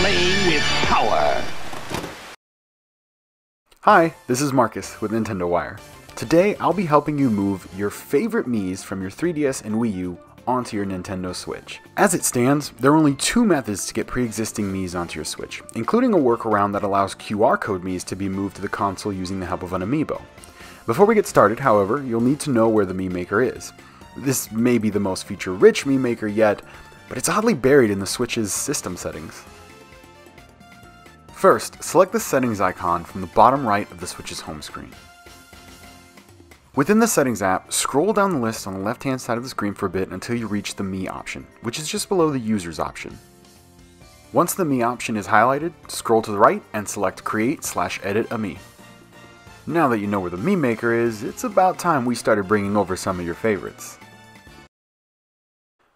playing with power. Hi, this is Marcus with Nintendo Wire. Today I'll be helping you move your favorite Miis from your 3DS and Wii U onto your Nintendo Switch. As it stands, there are only two methods to get pre-existing Miis onto your Switch, including a workaround that allows QR code Miis to be moved to the console using the help of an amiibo. Before we get started, however, you'll need to know where the Mii Maker is. This may be the most feature-rich Mii Maker yet, but it's oddly buried in the Switch's system settings. First, select the settings icon from the bottom right of the Switch's home screen. Within the Settings app, scroll down the list on the left-hand side of the screen for a bit until you reach the Mii option, which is just below the Users option. Once the Mii option is highlighted, scroll to the right and select Create/Edit a Mii. Now that you know where the Mii Maker is, it's about time we started bringing over some of your favorites.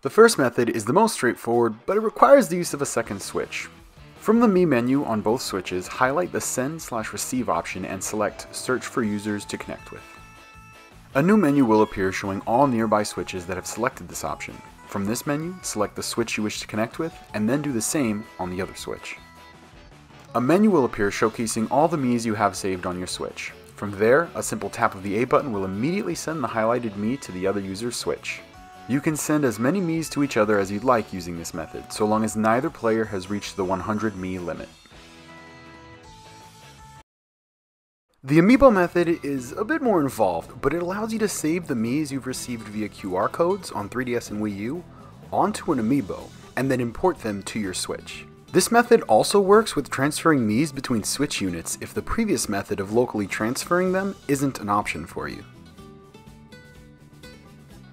The first method is the most straightforward, but it requires the use of a second switch. From the Mii menu on both switches, highlight the Send/Receive option and select Search for users to connect with. A new menu will appear showing all nearby switches that have selected this option. From this menu, select the switch you wish to connect with, and then do the same on the other switch. A menu will appear showcasing all the Miis you have saved on your Switch. From there, a simple tap of the A button will immediately send the highlighted Mii to the other user's Switch. You can send as many Miis to each other as you'd like using this method, so long as neither player has reached the 100 Mii limit. The Amiibo method is a bit more involved, but it allows you to save the Miis you've received via QR codes on 3DS and Wii U onto an Amiibo, and then import them to your Switch. This method also works with transferring Miis between Switch units if the previous method of locally transferring them isn't an option for you.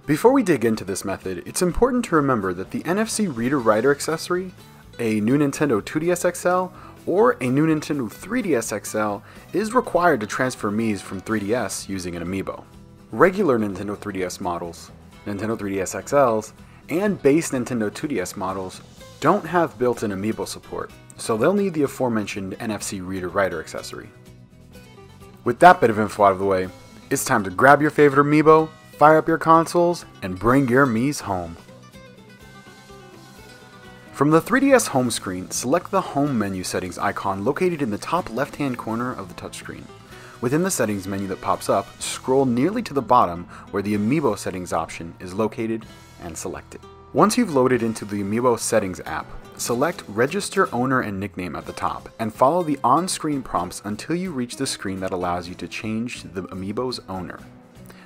Before we dig into this method, it's important to remember that the NFC Reader-Writer accessory, a new Nintendo 2DS XL, or a new Nintendo 3DS XL is required to transfer Miis from 3DS using an Amiibo. Regular Nintendo 3DS models, Nintendo 3DS XLs, and base Nintendo 2DS models don't have built-in Amiibo support, so they'll need the aforementioned NFC Reader-Writer accessory. With that bit of info out of the way, it's time to grab your favorite Amiibo, fire up your consoles, and bring your Miis home. From the 3DS home screen, select the Home menu settings icon located in the top left-hand corner of the touchscreen. Within the settings menu that pops up, scroll nearly to the bottom where the Amiibo settings option is located and select it. Once you've loaded into the Amiibo settings app, select Register Owner and Nickname at the top and follow the on-screen prompts until you reach the screen that allows you to change the Amiibo's owner.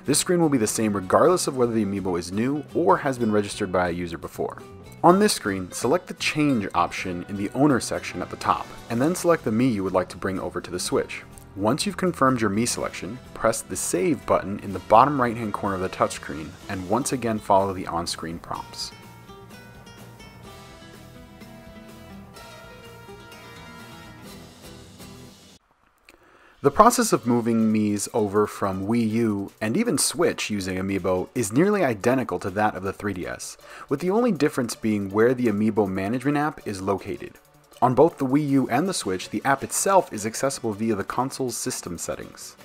This screen will be the same regardless of whether the Amiibo is new or has been registered by a user before. On this screen, select the Change option in the Owner section at the top, and then select the Mii you would like to bring over to the Switch. Once you've confirmed your Mii selection, press the Save button in the bottom right-hand corner of the touchscreen, and once again follow the on-screen prompts. The process of moving Miis over from Wii U and even Switch using Amiibo is nearly identical to that of the 3DS, with the only difference being where the Amiibo management app is located. On both the Wii U and the Switch, the app itself is accessible via the console's system settings.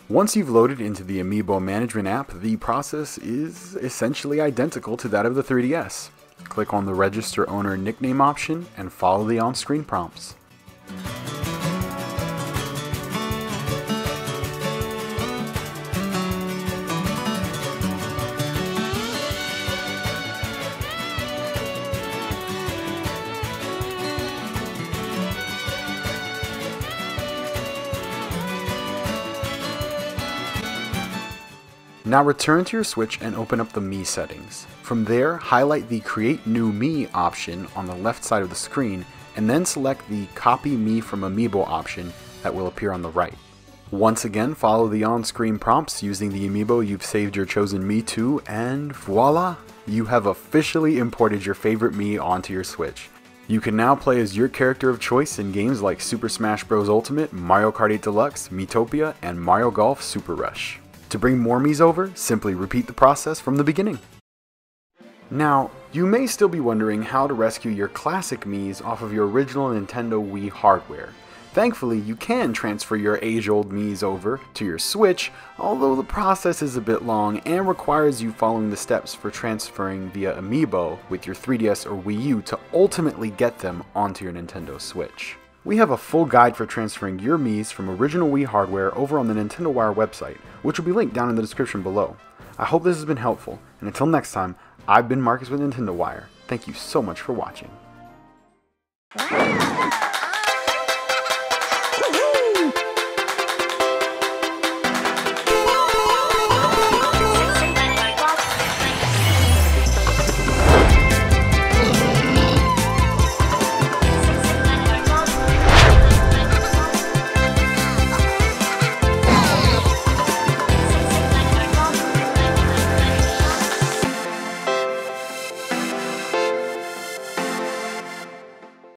Once you've loaded into the Amiibo management app, the process is essentially identical to that of the 3DS. Click on the Register Owner Nickname option and follow the on-screen prompts. Now return to your Switch and open up the Mii settings. From there, highlight the Create New Mii option on the left side of the screen, and then select the Copy Mii from Amiibo option that will appear on the right. Once again, follow the on-screen prompts using the Amiibo you've saved your chosen Mii to, and voila! You have officially imported your favorite Mii onto your Switch. You can now play as your character of choice in games like Super Smash Bros. Ultimate, Mario Kart 8 Deluxe, Miitopia, and Mario Golf Super Rush. To bring more Miis over, simply repeat the process from the beginning. Now, you may still be wondering how to rescue your classic Miis off of your original Nintendo Wii hardware. Thankfully, you can transfer your age-old Miis over to your Switch, although the process is a bit long and requires you following the steps for transferring via Amiibo with your 3DS or Wii U to ultimately get them onto your Nintendo Switch. We have a full guide for transferring your Miis from original Wii hardware over on the Nintendo Wire website, which will be linked down in the description below. I hope this has been helpful, and until next time, I've been Marcus with Nintendo Wire. Thank you so much for watching.